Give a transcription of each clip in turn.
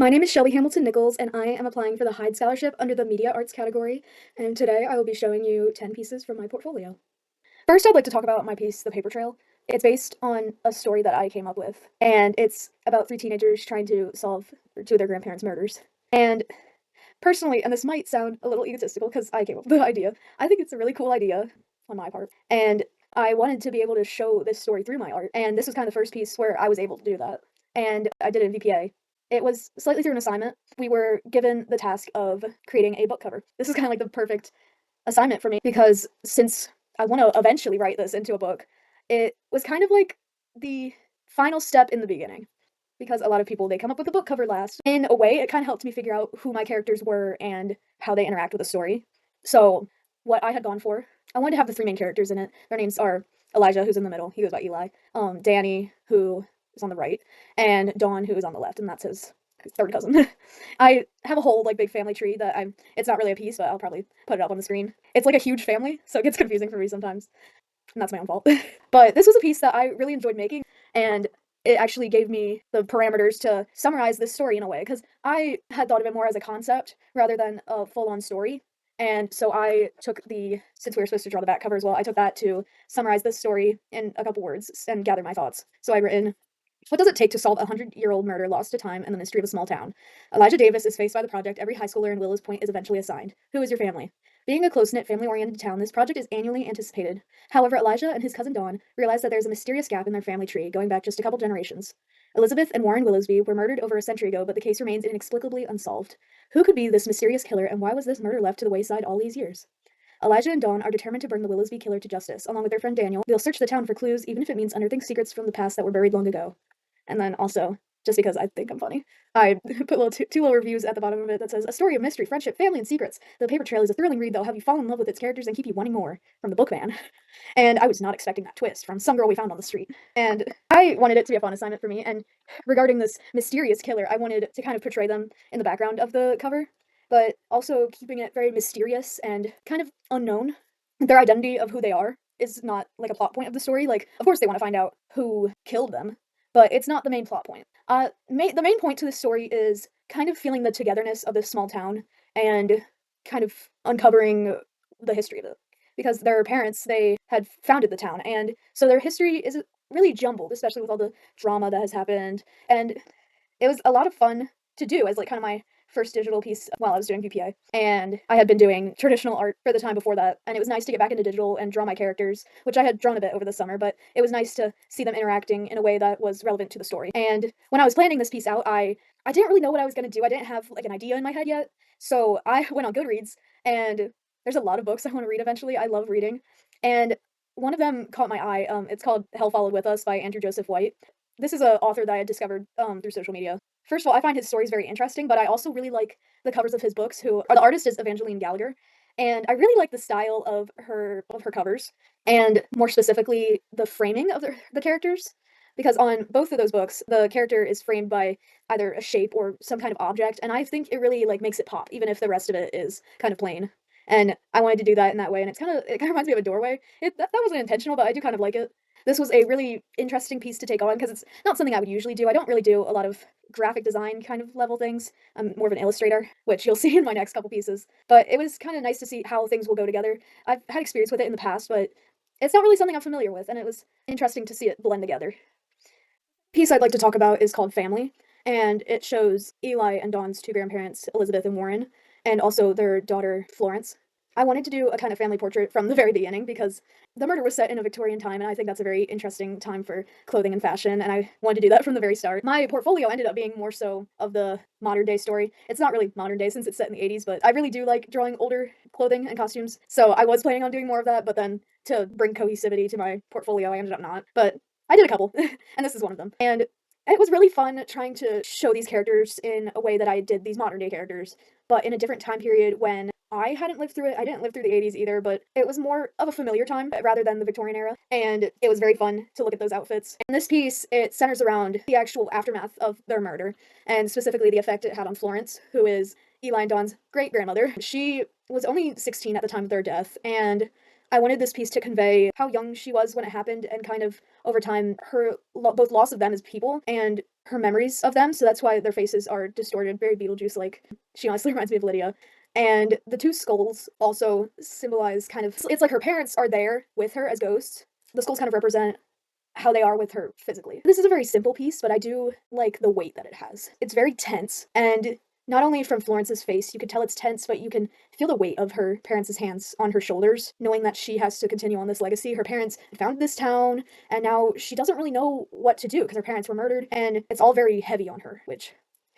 My name is Shelby Hamilton-Nichols, and I am applying for the Hyde Scholarship under the Media Arts category, and today I will be showing you 10 pieces from my portfolio. First, I'd like to talk about my piece, The Paper Trail. It's based on a story that I came up with, and it's about three teenagers trying to solve two of their grandparents' murders. And personally, and this might sound a little egotistical because I came up with the idea, I think it's a really cool idea on my part, and I wanted to be able to show this story through my art, and this was kind of the first piece where I was able to do that, and I did it in VPA. It was slightly through an assignment. We were given the task of creating a book cover. This is kind of like the perfect assignment for me because since I want to eventually write this into a book, it was kind of like the final step in the beginning because a lot of people they come up with a book cover last. In a way, it kind of helped me figure out who my characters were and how they interact with the story. So, what I had gone for, I wanted to have the three main characters in it. Their names are Elijah, who's in the middle. He goes by Eli. Danny, who is on the right, and Dawn, who is on the left, and that's his third cousin. I have a whole like big family tree that I'm. It's not really a piece, but I'll probably put it up on the screen. It's like a huge family, so it gets confusing for me sometimes, and that's my own fault. But this was a piece that I really enjoyed making, and it actually gave me the parameters to summarize this story in a way because I had thought of it more as a concept rather than a full-on story. And so I took since we were supposed to draw the back cover as well, I took that to summarize this story in a couple words and gather my thoughts. So I written, what does it take to solve a 100-year-old murder lost to time and the mystery of a small town? Elijah Davis is faced by the project every high schooler in Willows Point is eventually assigned. Who is your family? Being a close-knit, family-oriented town, this project is annually anticipated. However, Elijah and his cousin Dawn realize that there's a mysterious gap in their family tree going back just a couple generations. Elizabeth and Warren Willowsby were murdered over a century ago, but the case remains inexplicably unsolved. Who could be this mysterious killer, and why was this murder left to the wayside all these years? Elijah and Dawn are determined to bring the Willowsby killer to justice. Along with their friend Daniel, they'll search the town for clues, even if it means unearthing secrets from the past that were buried long ago. And then also, just because I think I'm funny, I put two little reviews at the bottom of it that says, a story of mystery, friendship, family, and secrets. The Paper Trail is a thrilling read that'll have you fall in love with its characters and keep you wanting more. From the Bookman. And I was not expecting that twist from some girl we found on the street. And I wanted it to be a fun assignment for me, and regarding this mysterious killer, I wanted to kind of portray them in the background of the cover, but also keeping it very mysterious and kind of unknown. Their identity of who they are is not like a plot point of the story. Like, of course they want to find out who killed them, but it's not the main plot point. The main point to the story is kind of feeling the togetherness of this small town and kind of uncovering the history of it. Because their parents, they had founded the town, and so their history is really jumbled, especially with all the drama that has happened. And it was a lot of fun to do as like kind of my first digital piece while I was doing VPA. And I had been doing traditional art for the time before that, and it was nice to get back into digital and draw my characters, which I had drawn a bit over the summer, but it was nice to see them interacting in a way that was relevant to the story. And when I was planning this piece out, I didn't really know what I was going to do. I didn't have like an idea in my head yet. So I went on Goodreads, and there's a lot of books I want to read eventually. I love reading. And one of them caught my eye. It's called Hell Followed With Us by Andrew Joseph White. This is an author that I had discovered through social media. First of all, I find his stories very interesting, but I also really like the covers of his books. The artist is Evangeline Gallagher, and I really like the style of her covers, and more specifically the framing of the characters. Because on both of those books, the character is framed by either a shape or some kind of object, and I think it really like makes it pop, even if the rest of it is kind of plain. And I wanted to do that in that way, and it kind of reminds me of a doorway. That wasn't intentional, but I do kind of like it. This was a really interesting piece to take on because it's not something I would usually do. I don't really do a lot of graphic design kind of level things. I'm more of an illustrator, which you'll see in my next couple pieces. But it was kind of nice to see how things will go together. I've had experience with it in the past, but it's not really something I'm familiar with, and it was interesting to see it blend together. Piece I'd like to talk about is called Family, and it shows Eli and Dawn's two grandparents, Elizabeth and Warren, and also their daughter, Florence. I wanted to do a kind of family portrait from the very beginning because the murder was set in a Victorian time, and I think that's a very interesting time for clothing and fashion, and I wanted to do that from the very start. My portfolio ended up being more so of the modern day story. It's not really modern day since it's set in the 80s, but I really do like drawing older clothing and costumes, so I was planning on doing more of that, but then to bring cohesivity to my portfolio, I ended up not. But I did a couple, and this is one of them. And it was really fun trying to show these characters in a way that I did these modern day characters, but in a different time period when I hadn't lived through it. I didn't live through the 80s either, but it was more of a familiar time rather than the Victorian era, and it was very fun to look at those outfits. In this piece, it centers around the actual aftermath of their murder, and specifically the effect it had on Florence, who is Eli and Dawn's great-grandmother. She was only 16 at the time of their death, and I wanted this piece to convey how young she was when it happened and kind of over time her both loss of them as people and her memories of them, so that's why their faces are distorted, very Beetlejuice-like. She honestly reminds me of Lydia. And the two skulls also symbolize kind of, it's like her parents are there with her as ghosts. The skulls kind of represent how they are with her physically. This is a very simple piece, but I do like the weight that it has. It's very tense, and not only from Florence's face, you can tell it's tense, but you can feel the weight of her parents' hands on her shoulders, knowing that she has to continue on this legacy. Her parents founded this town, and now she doesn't really know what to do because her parents were murdered, and it's all very heavy on her, which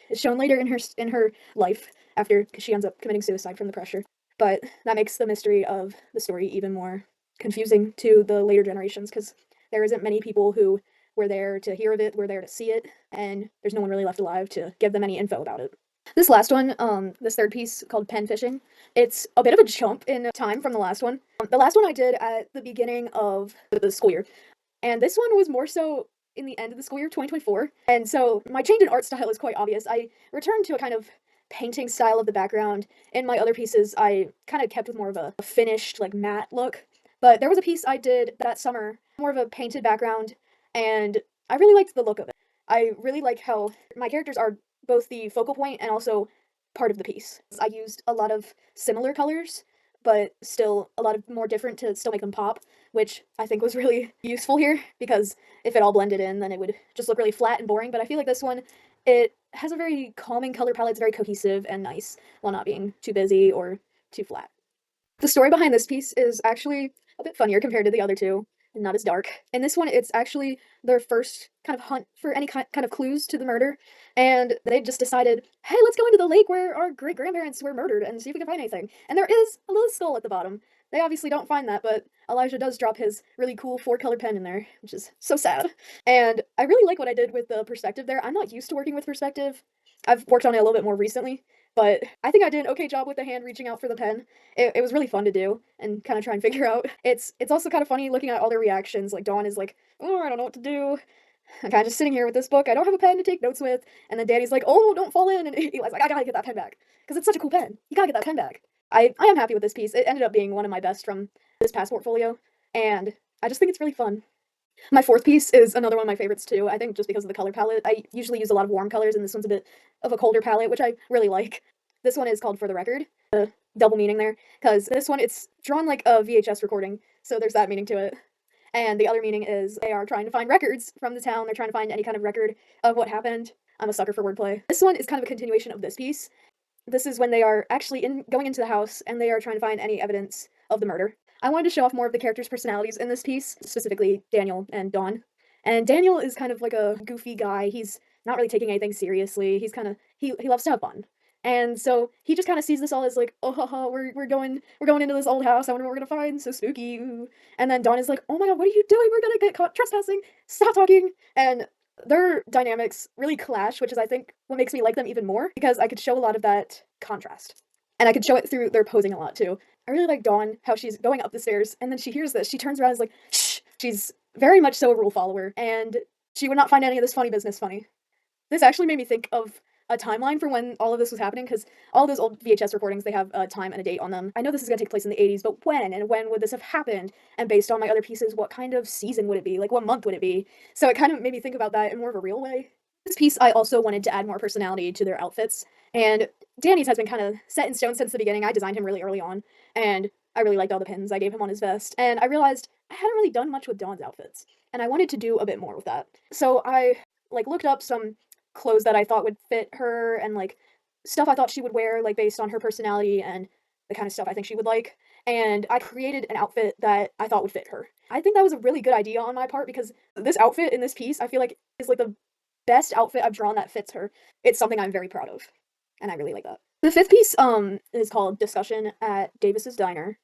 is shown later in her life after she ends up committing suicide from the pressure. But that makes the mystery of the story even more confusing to the later generations because there isn't many people who were there to hear of it, were there to see it, and there's no one really left alive to give them any info about it. This last one, this third piece called Pen Fishing, it's a bit of a jump in time from the last one. The last one I did at the beginning of the school year, and this one was more so in the end of the school year, 2024. And so my change in art style is quite obvious. I returned to a kind of painting style of the background. In my other pieces, I kind of kept with more of a finished, like matte look. But there was a piece I did that summer, more of a painted background, and I really liked the look of it. I really like how my characters are both the focal point and also part of the piece. I used a lot of similar colors, but still a lot of more different to still make them pop, which I think was really useful here, because if it all blended in, then it would just look really flat and boring, but I feel like this one, it has a very calming color palette, it's very cohesive and nice, while not being too busy or too flat. The story behind this piece is actually a bit funnier compared to the other two, and not as dark. In this one, it's actually their first kind of hunt for any kind of clues to the murder, and they just decided, hey, let's go into the lake where our great-grandparents were murdered and see if we can find anything. And there is a little skull at the bottom. They obviously don't find that, but Elijah does drop his really cool four-color pen in there, which is so sad. And I really like what I did with the perspective there. I'm not used to working with perspective. I've worked on it a little bit more recently, but I think I did an okay job with the hand reaching out for the pen. It was really fun to do and kind of try and figure out. It's also kind of funny looking at all their reactions. Like Dawn is like, oh, I don't know what to do. I'm kind of just sitting here with this book. I don't have a pen to take notes with. And then Danny's like, oh, don't fall in. And Eli's like, I gotta get that pen back. Because it's such a cool pen. You gotta get that pen back. I am happy with this piece. It ended up being one of my best from this past portfolio. And I just think it's really fun. My fourth piece is another one of my favorites too, I think just because of the color palette. I usually use a lot of warm colors, and this one's a bit of a colder palette, which I really like. This one is called For the Record. Double meaning there, because this one, it's drawn like a VHS recording, so there's that meaning to it. And the other meaning is they are trying to find records from the town. They're trying to find any kind of record of what happened. I'm a sucker for wordplay. This one is kind of a continuation of this piece. This is when they are actually going into the house, and they are trying to find any evidence of the murder. I wanted to show off more of the characters' personalities in this piece, specifically Daniel and Dawn. And Daniel is kind of like a goofy guy. He's not really taking anything seriously. He's kind of he loves to have fun. And so he just kind of sees this all as like, oh, haha, we're going into this old house. I wonder what we're gonna find. So spooky. Ooh. And then Dawn is like, oh my god, what are you doing? We're gonna get caught trespassing. Stop talking. And their dynamics really clash, which is I think what makes me like them even more, because I could show a lot of that contrast. And I could show it through their posing a lot too. I really like Dawn, how she's going up the stairs, and then she hears this. She turns around and is like, shh! She's very much so a rule follower, and she would not find any of this funny business funny. This actually made me think of a timeline for when all of this was happening, because all those old VHS recordings, they have a time and a date on them. I know this is going to take place in the 80s, but when, and when would this have happened? And based on my other pieces, what kind of season would it be? Like, what month would it be? So it kind of made me think about that in more of a real way. This piece, I also wanted to add more personality to their outfits, and Danny's has been kind of set in stone since the beginning. I designed him really early on, and I really liked all the pins I gave him on his vest, and I realized I hadn't really done much with Dawn's outfits, and I wanted to do a bit more with that. So I, like, looked up some clothes that I thought would fit her, and, like, stuff I thought she would wear, like, based on her personality and the kind of stuff I think she would like, and I created an outfit that I thought would fit her. I think that was a really good idea on my part, because this outfit in this piece, I feel like, is, like, the best outfit I've drawn that fits her. It's something I'm very proud of, and I really like that. The fifth piece is called Discussion at Davis's Diner.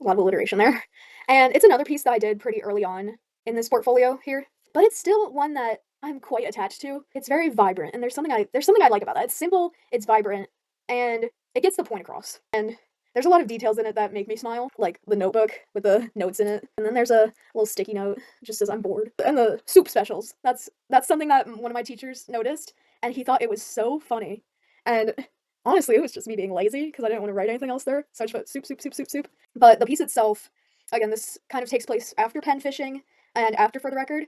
A lot of alliteration there. And it's another piece that I did pretty early on in this portfolio here, but it's still one that I'm quite attached to. It's very vibrant, and there's something I like about that. It's simple, it's vibrant, and it gets the point across. And there's a lot of details in it that make me smile, like the notebook with the notes in it. And then there's a little sticky note just says I'm bored. And the soup specials. That's something that one of my teachers noticed, and he thought it was so funny. And honestly, it was just me being lazy because I didn't want to write anything else there. So I just put soup, soup, soup, soup, soup. But the piece itself, again, this kind of takes place after pen fishing and after For the Record.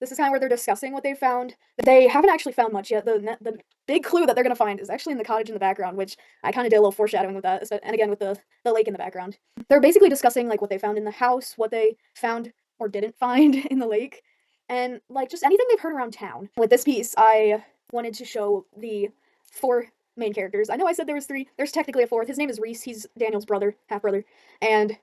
this is kind of where they're discussing what they found. They haven't actually found much yet. The big clue that they're gonna find is actually in the cottage in the background, which I kind of did a little foreshadowing with that, and again with the lake in the background. They're basically discussing like what they found in the house, what they found or didn't find in the lake, and like just anything they've heard around town. With this piece, I wanted to show the four main characters. I know I said there was three. There's technically a fourth. His name is Reese. He's Daniel's brother, half brother, and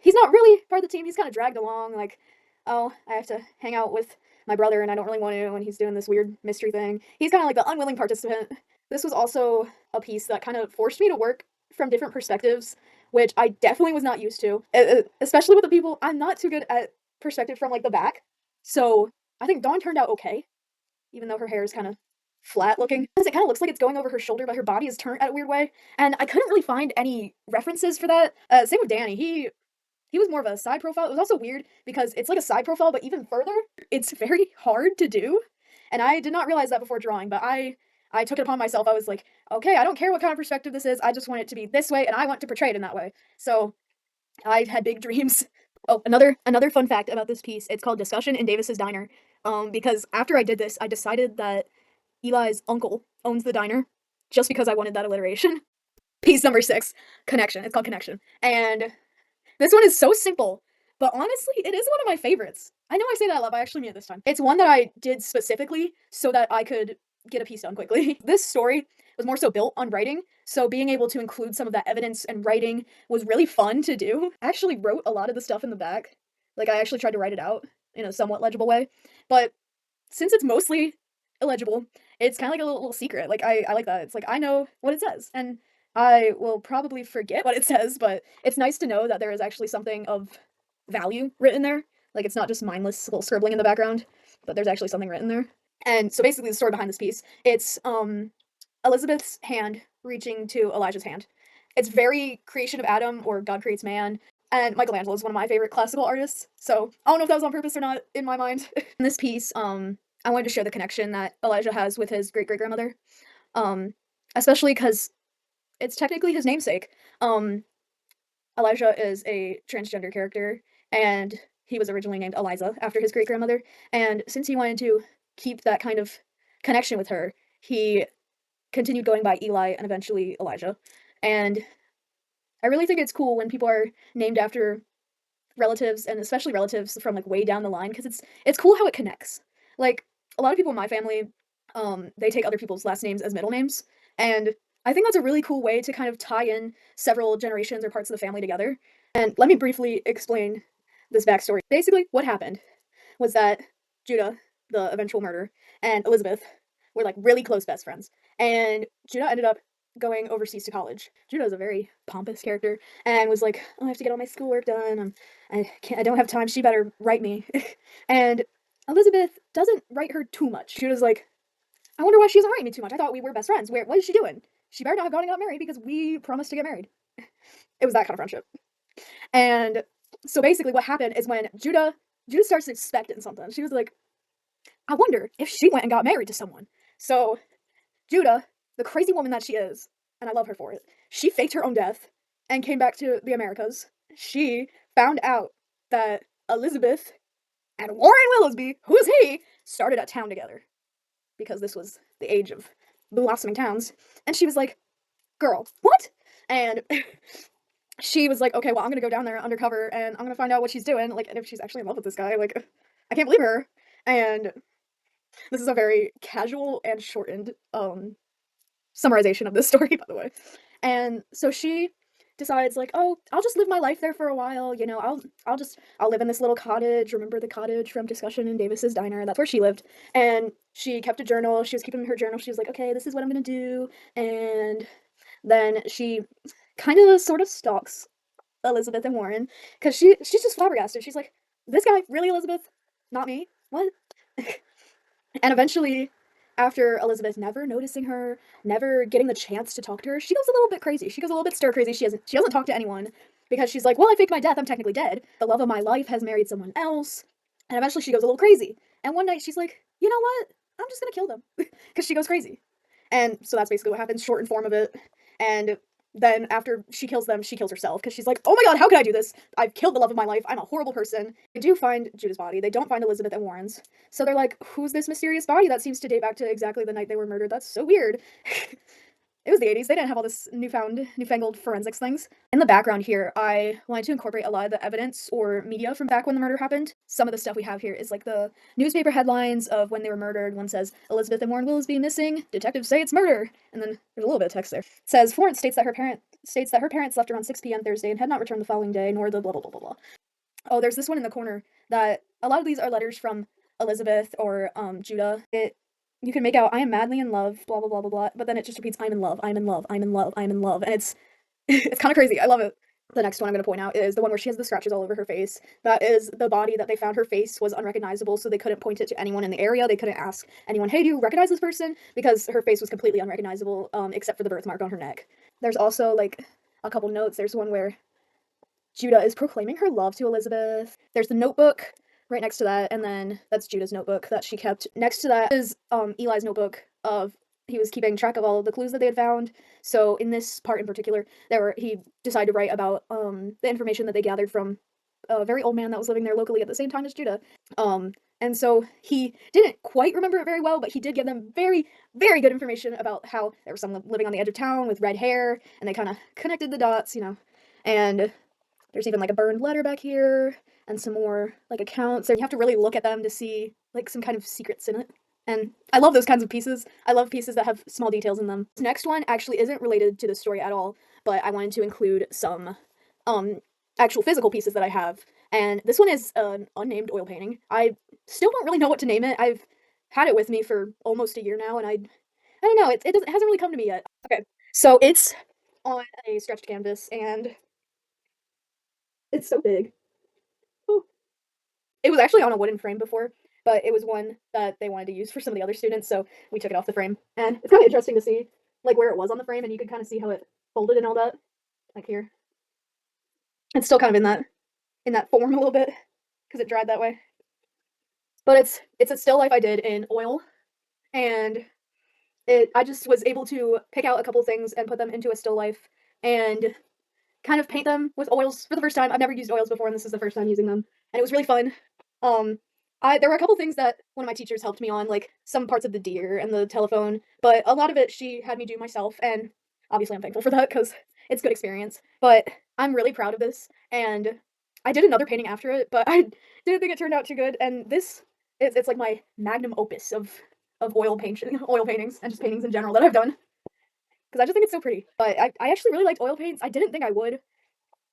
he's not really part of the team. He's kind of dragged along, like, oh, I have to hang out with my brother and I don't really want to, and he's doing this weird mystery thing. He's kind of like the unwilling participant. This was also a piece that kind of forced me to work from different perspectives, which I definitely was not used to, especially with the people. I'm not too good at perspective from like the back, so I think Dawn turned out okay, even though her hair is kind of flat looking. It kind of looks like it's going over her shoulder, but her body is turned at a weird way, and I couldn't really find any references for that. Same with Danny. He was more of a side profile. It was also weird because it's like a side profile, but even further, it's very hard to do. And I did not realize that before drawing, but I took it upon myself. I was like, okay, I don't care what kind of perspective this is. I just want it to be this way, and I want to portray it in that way. So I had big dreams. Oh, another fun fact about this piece, it's called Discussion in Davis's Diner. Because after I did this, I decided that Eli's uncle owns the diner just because I wanted that alliteration. Piece number 6, Connection. It's called Connection. And this one is so simple, but honestly, it is one of my favorites. I know I say that a lot, but I actually mean it this time. It's one that I did specifically so that I could get a piece done quickly. This story was more so built on writing, so being able to include some of that evidence and writing was really fun to do. I actually wrote a lot of the stuff in the back. Like, I actually tried to write it out in a somewhat legible way, but since it's mostly illegible, it's kind of like a little secret. Like, I like that. It's like, I know what it says, and I will probably forget what it says, but it's nice to know that there is actually something of value written there. Like, it's not just mindless little scribbling in the background, but there's actually something written there. And so basically the story behind this piece, it's Elizabeth's hand reaching to Elijah's hand. It's very creation of Adam or God creates man. And Michelangelo is one of my favorite classical artists, so I don't know if that was on purpose or not in my mind. In this piece, I wanted to share the connection that Elijah has with his great-great-grandmother, especially because it's technically his namesake. Elijah is a transgender character, and he was originally named Eliza after his great-grandmother, and since he wanted to keep that kind of connection with her, he continued going by Eli and eventually Elijah. And I really think it's cool when people are named after relatives, and especially relatives from like way down the line, because it's cool how it connects. Like, a lot of people in my family, they take other people's last names as middle names, and I think that's a really cool way to kind of tie in several generations or parts of the family together. And let me briefly explain this backstory. Basically, what happened was that Judah, the eventual murderer, and Elizabeth were like really close best friends, and Judah ended up going overseas to college. Judah is a very pompous character and was like, oh, I have to get all my schoolwork done. I don't have time. She better write me. And Elizabeth doesn't write her too much. Judah's like, I wonder why she doesn't write me too much. I thought we were best friends. What is she doing? She better not have gone and got married because we promised to get married. It was that kind of friendship. And so basically what happened is when Judah starts suspecting something. She was like, I wonder if she went and got married to someone. So Judah, the crazy woman that she is, and I love her for it, she faked her own death and came back to the Americas. She found out that Elizabeth and Warren Willoughby, who is he, started a town together. Because this was the age of blossoming towns. And she was like, girl, what? And she was like, okay, well, I'm gonna go down there undercover and I'm gonna find out what she's doing. Like, and if she's actually in love with this guy, like, I can't believe her. And this is a very casual and shortened summarization of this story, by the way. And so she decides, like, oh, I'll just live my life there for a while, you know, I'll live in this little cottage. Remember the cottage from Discussion in Davis's Diner? That's where she lived. And she kept a journal. She was keeping her journal. She was like, okay, this is what I'm gonna do. And then she kind of sort of stalks Elizabeth and Warren, because she's just flabbergasted. She's like, this guy, really, Elizabeth? Not me? What? And eventually, after Elizabeth never noticing her, never getting the chance to talk to her, she goes a little bit crazy. She goes a little bit stir crazy. She doesn't talk to anyone because she's like, well, I faked my death. I'm technically dead. The love of my life has married someone else. And eventually she goes a little crazy. And one night she's like, you know what? I'm just gonna kill them. Because she goes crazy. And so that's basically what happens, short and form of it. And then after she kills them, she kills herself because she's like, oh my god, how could I do this? I've killed the love of my life. I'm a horrible person. They do find Judah's body. They don't find Elizabeth and Warren's. So they're like, who's this mysterious body that seems to date back to exactly the night they were murdered? That's so weird. It was the 80s. They didn't have all this newfangled forensics things. In the background here, I wanted to incorporate a lot of the evidence or media from back when the murder happened. Some of the stuff we have here is like the newspaper headlines of when they were murdered. One says, Elizabeth and Warren Willisby missing. Detectives say it's murder. And then there's a little bit of text there. It says, Florence states that her parents left around 6 p.m. Thursday and had not returned the following day, nor the blah blah blah blah blah. Oh, there's this one in the corner that a lot of these are letters from Elizabeth or Judah. You can make out I am madly in love, blah blah blah blah blah, but then it just repeats I'm in love, I'm in love, I'm in love, I'm in love, and it's it's kind of crazy. I love it. The next one I'm going to point out is the one where she has the scratches all over her face. That is the body that they found. Her face was unrecognizable, so they couldn't point it to anyone in the area. They couldn't ask anyone, hey, do you recognize this person? Because her face was completely unrecognizable, except for the birthmark on her neck. There's also, like, a couple notes. There's one where Judah is proclaiming her love to Elizabeth. There's the notebook right next to that, and then that's Judah's notebook that she kept. Next to that is Eli's notebook of he was keeping track of all of the clues that they had found. So in this part in particular, he decided to write about the information that they gathered from a very old man that was living there locally at the same time as Judah. And so he didn't quite remember it very well, but he did give them very, very good information about how there was someone living on the edge of town with red hair, and they kind of connected the dots, And there's even like a burned letter back here, and some more like accounts. You have to really look at them to see like some kind of secrets in it. And I love those kinds of pieces. I love pieces that have small details in them. This next one actually isn't related to the story at all, but I wanted to include some actual physical pieces that I have. And this one is an unnamed oil painting. I still don't really know what to name it. I've had it with me for almost a year now, and I don't know. It hasn't really come to me yet. Okay, so it's on a stretched canvas, and it's so big. It was actually on a wooden frame before, but it was one that they wanted to use for some of the other students, so we took it off the frame. And it's kind of interesting to see like where it was on the frame, and you can kind of see how it folded and all that. Like here. It's still kind of in that form a little bit because it dried that way. But it's a still life I did in oil, and I just was able to pick out a couple things and put them into a still life and kind of paint them with oils for the first time. I've never used oils before, and this is the first time using them, and it was really fun. Um, there were a couple things that one of my teachers helped me on, like some parts of the deer and the telephone, but a lot of it she had me do myself, and obviously I'm thankful for that because it's good experience. But I'm really proud of this, and I did another painting after it, but I didn't think it turned out too good. And this it's like my magnum opus of oil paintings, and just paintings in general that I've done because I just think it's so pretty. But I actually really liked oil paints. I didn't think I would,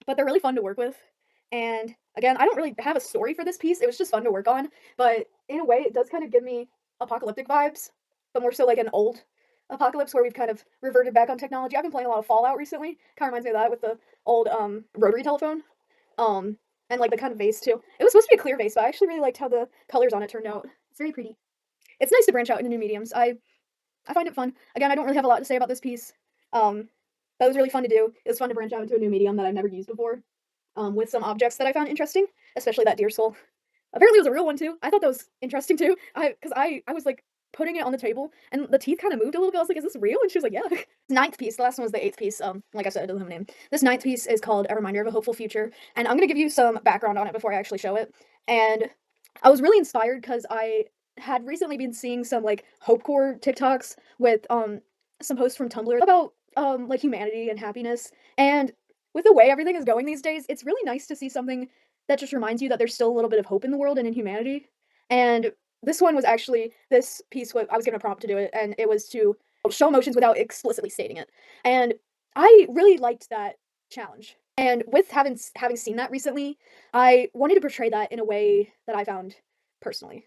but they're really fun to work with. And again, I don't really have a story for this piece. It was just fun to work on, but in a way, it does kind of give me apocalyptic vibes, but more so like an old apocalypse where we've kind of reverted back on technology. I've been playing a lot of Fallout recently. Kind of reminds me of that with the old rotary telephone, um, and like the kind of vase too. It was supposed to be a clear vase, but I actually really liked how the colors on it turned out. It's very pretty. It's nice to branch out into new mediums. I find it fun. Again, I don't really have a lot to say about this piece. That was really fun to do. It was fun to branch out into a new medium that I've never used before, with some objects that I found interesting, especially that deer skull. Apparently, it was a real one too. I thought that was interesting too. Because I was like putting it on the table, and the teeth kind of moved a little bit. I was like, "Is this real?" And she was like, "Yeah." Ninth piece. The last one was the eighth piece. Like I said, it doesn't have a name. This ninth piece is called "A Reminder of a Hopeful Future," and I'm gonna give you some background on it before I actually show it. And I was really inspired because I had recently been seeing some like hopecore TikToks with some posts from Tumblr about like humanity and happiness. And with the way everything is going these days, it's really nice to see something that just reminds you that there's still a little bit of hope in the world and in humanity. And this one was actually this piece. I was given a prompt to do it, and it was to show emotions without explicitly stating it. And I really liked that challenge. And with having seen that recently, I wanted to portray that in a way that I found personally.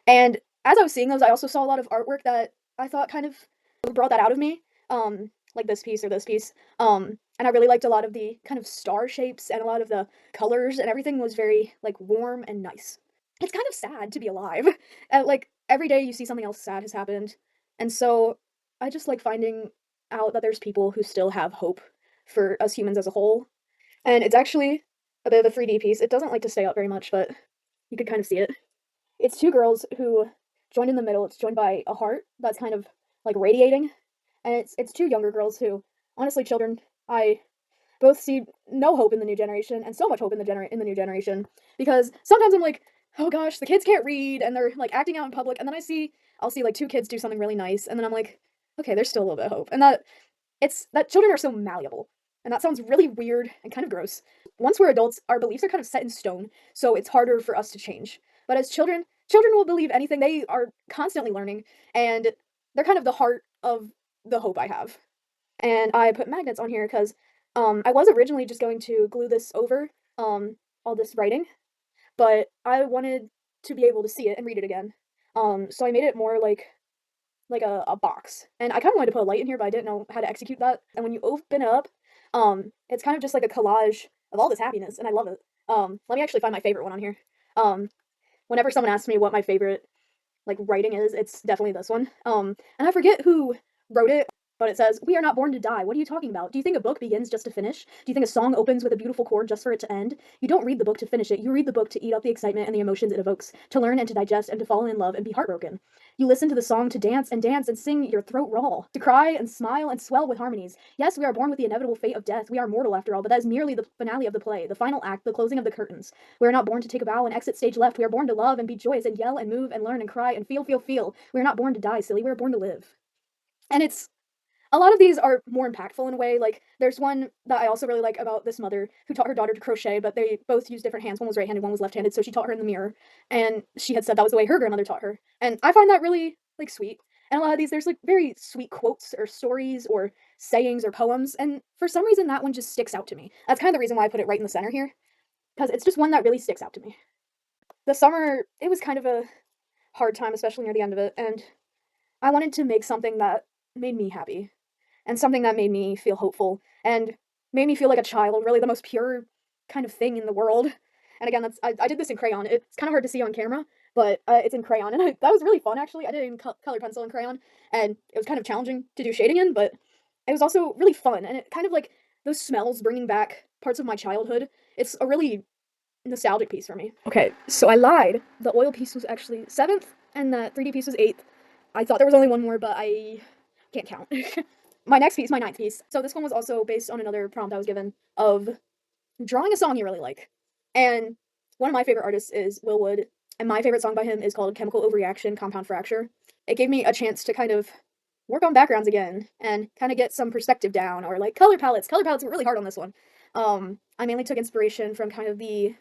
And as I was seeing those, I also saw a lot of artwork that I thought kind of brought that out of me, like this piece or this piece. And I really liked a lot of the kind of star shapes, and a lot of the colors, and everything was very like warm and nice. It's kind of sad to be alive. Like every day you see something else sad has happened. And so I just like finding out that there's people who still have hope for us humans as a whole. And it's actually a bit of a 3D piece. It doesn't like to stay up very much, but you could kind of see it. It's two girls who joined in the middle. It's joined by a heart that's kind of like radiating, and it's two younger girls who, honestly, children. I both see no hope in the new generation and so much hope in the new generation, because sometimes I'm like, oh gosh, the kids can't read and they're like acting out in public, and then I'll see like two kids do something really nice, and then I'm like, okay, there's still a little bit of hope. And that children are so malleable. And that sounds really weird and kind of gross. Once we're adults, our beliefs are kind of set in stone, so it's harder for us to change. But as children, children will believe anything. They are constantly learning, and they're kind of the heart of the hope I have. And I put magnets on here because I was originally just going to glue this over all this writing, but I wanted to be able to see it and read it again. So I made it more like a box. And I kind of wanted to put a light in here, but I didn't know how to execute that. And when you open it up, it's kind of just like a collage of all this happiness, and I love it. Let me actually find my favorite one on here. Um, Whenever someone asks me what my favorite like writing is, it's definitely this one. And I forget who wrote it, but it says, "We are not born to die. What are you talking about? Do you think a book begins just to finish? Do you think a song opens with a beautiful chord just for it to end? You don't read the book to finish it. You read the book to eat up the excitement and the emotions it evokes, to learn and to digest and to fall in love and be heartbroken. You listen to the song to dance and sing your throat raw, to cry and smile and swell with harmonies. Yes, we are born with the inevitable fate of death. We are mortal after all, but that is merely the finale of the play, the final act, the closing of the curtains. We are not born to take a bow and exit stage left. We are born to love and be joyous and yell and move and learn and cry and feel. We are not born to die, silly. We are born to live." And it's a lot of these are more impactful in a way. Like there's one that I also really like about this mother who taught her daughter to crochet, but they both used different hands. One was right-handed, one was left-handed, so she taught her in the mirror. And she had said that was the way her grandmother taught her. And I find that really like sweet. And a lot of these there's like very sweet quotes or stories or sayings or poems, and for some reason that one just sticks out to me. That's kind of the reason why I put it right in the center here, because it's just one that really sticks out to me. The summer, it was kind of a hard time, especially near the end of it, and I wanted to make something that made me happy and something that made me feel hopeful and made me feel like a child, really the most pure kind of thing in the world. And again, I did this in crayon. It's kind of hard to see on camera, but it's in crayon, and that was really fun actually. I did it in color pencil and crayon, and it was kind of challenging to do shading in, but it was also really fun, and it kind of like those smells bringing back parts of my childhood. It's a really nostalgic piece for me. Okay, so I lied. The oil piece was actually 7th, and the 3D piece was 8th. I thought there was only one more, but I can't count. My next piece, my 9th piece. So this one was also based on another prompt I was given of drawing a song you really like. And one of my favorite artists is Will Wood, and my favorite song by him is called Chemical Overreaction, Compound Fracture. It gave me a chance to kind of work on backgrounds again and kind of get some perspective down, or like color palettes. Color palettes were really hard on this one. I mainly took inspiration from kind of the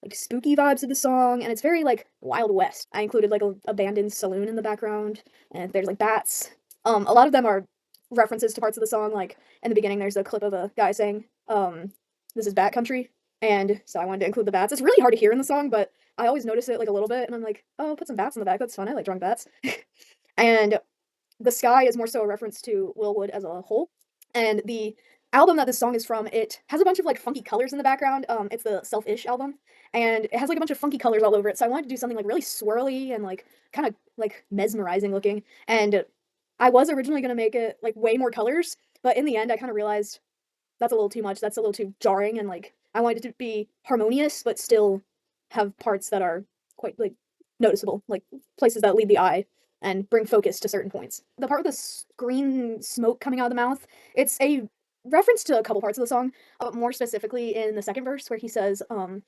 like spooky vibes of the song, and it's very like Wild West. I included like a abandoned saloon in the background, and there's like bats. A lot of them are references to parts of the song. Like in the beginning, there's a clip of a guy saying, "This is bat country," and so I wanted to include the bats. It's really hard to hear in the song, but I always notice it like a little bit, and I'm like, "Oh, put some bats in the back. That's fun. I like drawing bats." And the sky is more so a reference to Will Wood as a whole, and the album that this song is from, it has a bunch of like funky colors in the background. It's the Selfish album, and it has like a bunch of funky colors all over it. So I wanted to do something like really swirly and like kind of like mesmerizing looking. And I was originally gonna make it like way more colors, but in the end, I kind of realized that's a little too much. That's a little too jarring, and like I wanted it to be harmonious, but still have parts that are quite like noticeable, like places that lead the eye and bring focus to certain points. The part with the green smoke coming out of the mouth, it's a reference to a couple parts of the song, more specifically in the second verse where he says, "I'm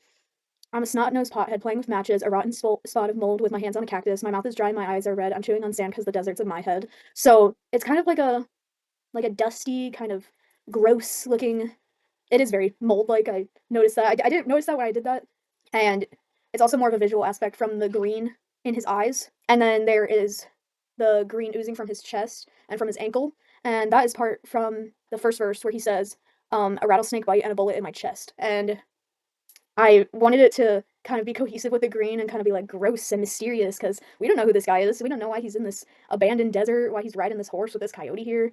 a snot-nosed pothead playing with matches, a rotten spot of mold with my hands on a cactus. My mouth is dry, my eyes are red. I'm chewing on sand because the desert's in my head." So it's kind of like a dusty, kind of gross looking. It is very mold-like. I noticed that. I didn't notice that when I did that. And it's also more of a visual aspect from the green in his eyes. And then there is the green oozing from his chest and from his ankle. And that is part from the first verse where he says, "A rattlesnake bite and a bullet in my chest." And I wanted it to kind of be cohesive with the green and kind of be like gross and mysterious, because we don't know who this guy is. We don't know why he's in this abandoned desert, why he's riding this horse with this coyote here.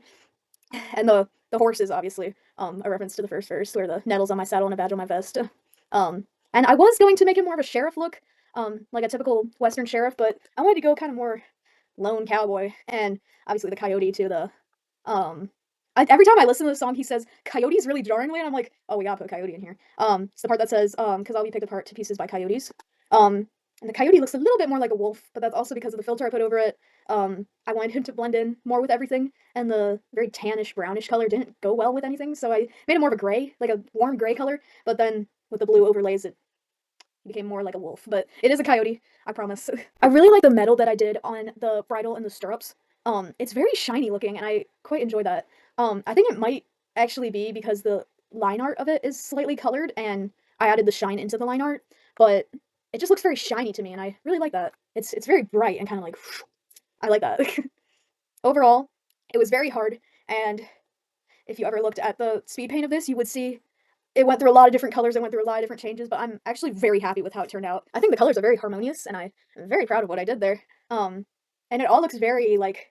And the horse is obviously a reference to the first verse where the nettles on my saddle and a badge on my vest. And I was going to make it more of a sheriff look, like a typical Western sheriff, but I wanted to go kind of more lone cowboy, and obviously the coyote too. Every time I listen to the song, he says coyotes really jarringly, and I'm like, oh, we gotta put coyote in here. It's the part that says, "Because I'll be picked apart to pieces by coyotes." And the coyote looks a little bit more like a wolf, but that's also because of the filter I put over it. I wanted him to blend in more with everything, and the very tannish, brownish color didn't go well with anything, so I made it more of a gray, like a warm gray color, but then with the blue overlays, it became more like a wolf, but it is a coyote, I promise. I really like the metal that I did on the bridle and the stirrups. It's very shiny looking, and I quite enjoy that. I think it might actually be because the line art of it is slightly colored, and I added the shine into the line art, but it just looks very shiny to me, and I really like that. It's very bright and kind of like, I like that. Overall, it was very hard, and if you ever looked at the speed paint of this, you would see it went through a lot of different colors, it went through a lot of different changes, but I'm actually very happy with how it turned out. I think the colors are very harmonious, and I'm very proud of what I did there. And it all looks very, like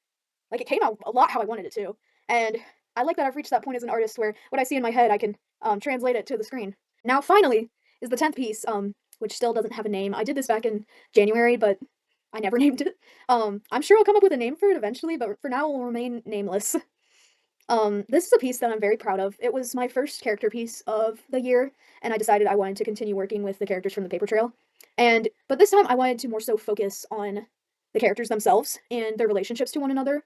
it came out a lot how I wanted it to, and I like that I've reached that point as an artist where what I see in my head, I can, translate it to the screen. Now finally is the 10th piece, which still doesn't have a name. I did this back in January, but I never named it. I'm sure I'll come up with a name for it eventually, but for now it will remain nameless. This is a piece that I'm very proud of. It was my first character piece of the year, and I decided I wanted to continue working with the characters from the paper trail. But this time I wanted to more so focus on the characters themselves and their relationships to one another.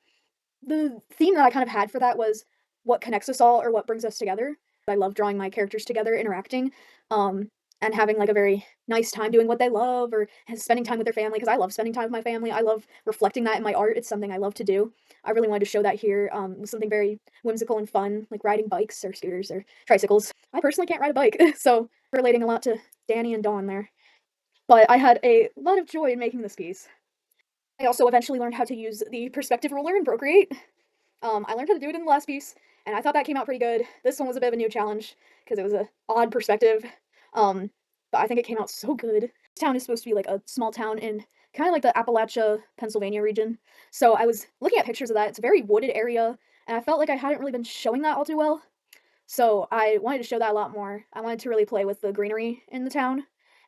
The theme that I kind of had for that was what connects us all or what brings us together. I love drawing my characters together, interacting, and having like a very nice time doing what they love or spending time with their family because I love spending time with my family. I love reflecting that in my art. It's something I love to do. I really wanted to show that here with something very whimsical and fun, like riding bikes or scooters or tricycles. I personally can't ride a bike, so relating a lot to Danny and Dawn there. But I had a lot of joy in making this piece. I also eventually learned how to use the perspective ruler in Procreate. I learned how to do it in the last piece, and I thought that came out pretty good. This one was a bit of a new challenge because it was a odd perspective, but I think it came out so good. This town is supposed to be like a small town in kind of like the Appalachia, Pennsylvania region. So I was looking at pictures of that. It's a very wooded area, and I felt like I hadn't really been showing that all too well. So I wanted to show that a lot more. I wanted to really play with the greenery in the town,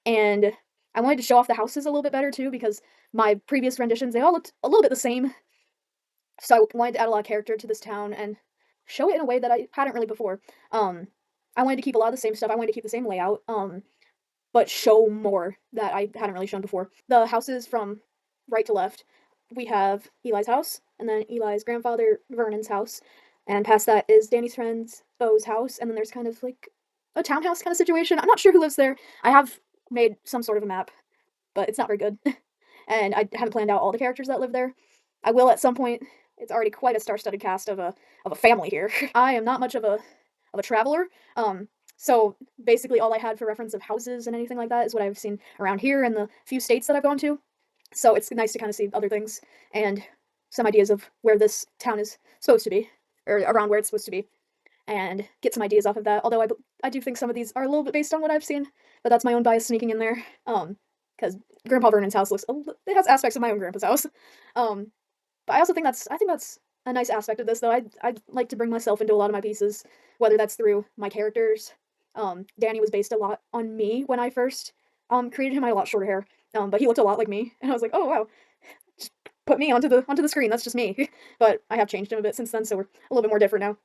and I wanted to show off the houses a little bit better too because my previous renditions, they all looked a little bit the same. So I wanted to add a lot of character to this town and show it in a way that I hadn't really before. I wanted to keep a lot of the same stuff. I wanted to keep the same layout, but show more that I hadn't really shown before. The houses from right to left, we have Eli's house, and then Eli's grandfather Vernon's house, and past that is Danny's friend's Beau's house, and then there's kind of like a townhouse kind of situation. I'm not sure who lives there. I have made some sort of a map, but it's not very good, and I haven't planned out all the characters that live there. I will at some point. It's already quite a star-studded cast of a family here. I am not much of a traveler, so basically all I had for reference of houses and anything like that is what I've seen around here and the few states that I've gone to. So it's nice to kind of see other things and some ideas of where this town is supposed to be, or around where it's supposed to be, and get some ideas off of that. Although I do think some of these are a little bit based on what I've seen, but that's my own bias sneaking in there. Because Grandpa Vernon's house it has aspects of my own grandpa's house. But I also think that's a nice aspect of this, though. I like to bring myself into a lot of my pieces, whether that's through my characters. Danny was based a lot on me when I first created him. I had a lot shorter hair, but he looked a lot like me, and I was like, oh wow, just put me onto the screen. That's just me. But I have changed him a bit since then, so we're a little bit more different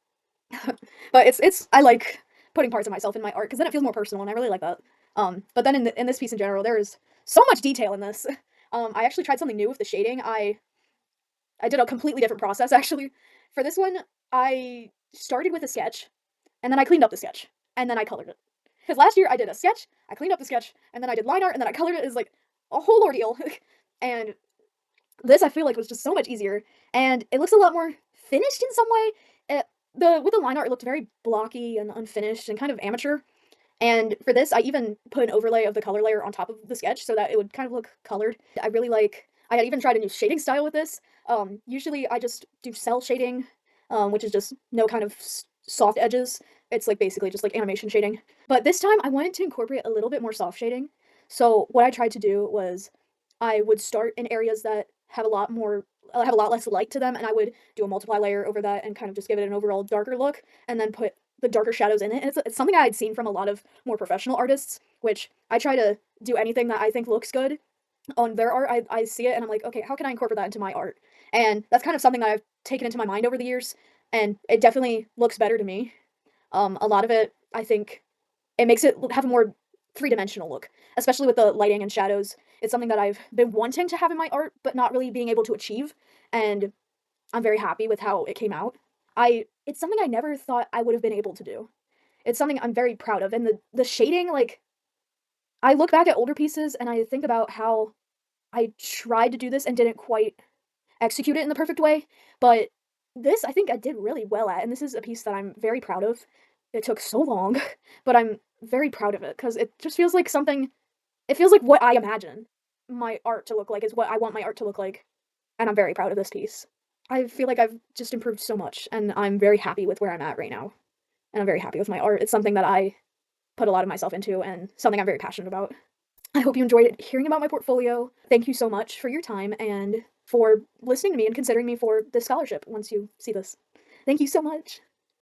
now. But it's I like putting parts of myself in my art because then it feels more personal, and I really like that. But then in this piece in general, there is so much detail in this. I actually tried something new with the shading. I did a completely different process actually. For this one, I started with a sketch, and then I cleaned up the sketch, and then I colored it. Because last year I did a sketch, I cleaned up the sketch, and then I did line art, and then I colored it. It's like a whole ordeal. And this I feel like was just so much easier, and it looks a lot more finished in some way. The with the line art, it looked very blocky and unfinished and kind of amateur. And for this, I even put an overlay of the color layer on top of the sketch so that it would kind of look colored. I had even tried a new shading style with this. Usually I just do cell shading, which is just no kind of soft edges. It's like basically just like animation shading. But this time I wanted to incorporate a little bit more soft shading. So what I tried to do was I would start in areas that have a lot less light to them, and I would do a multiply layer over that and kind of just give it an overall darker look, and then put the darker shadows in it. And it's something I had seen from a lot of more professional artists, which I try to do anything that I think looks good on their art. I see it and I'm like, okay, how can I incorporate that into my art? And that's kind of something that I've taken into my mind over the years, and it definitely looks better to me. A lot of it, I think, it makes it have a more three-dimensional look, especially with the lighting and shadows. It's something that I've been wanting to have in my art, but not really being able to achieve, and I'm very happy with how it came out. It's something I never thought I would have been able to do. It's something I'm very proud of, and the shading, like, I look back at older pieces and I think about how I tried to do this and didn't quite execute it in the perfect way, but this I think I did really well at, and this is a piece that I'm very proud of. It took so long, but I'm very proud of it because it just feels like something it feels like what I imagine my art to look like is what I want my art to look like, and I'm very proud of this piece. I feel like I've just improved so much, and I'm very happy with where I'm at right now, and I'm very happy with my art. It's something that I put a lot of myself into and something I'm very passionate about. I hope you enjoyed hearing about my portfolio. Thank you so much for your time and for listening to me and considering me for this scholarship once you see this. Thank you so much.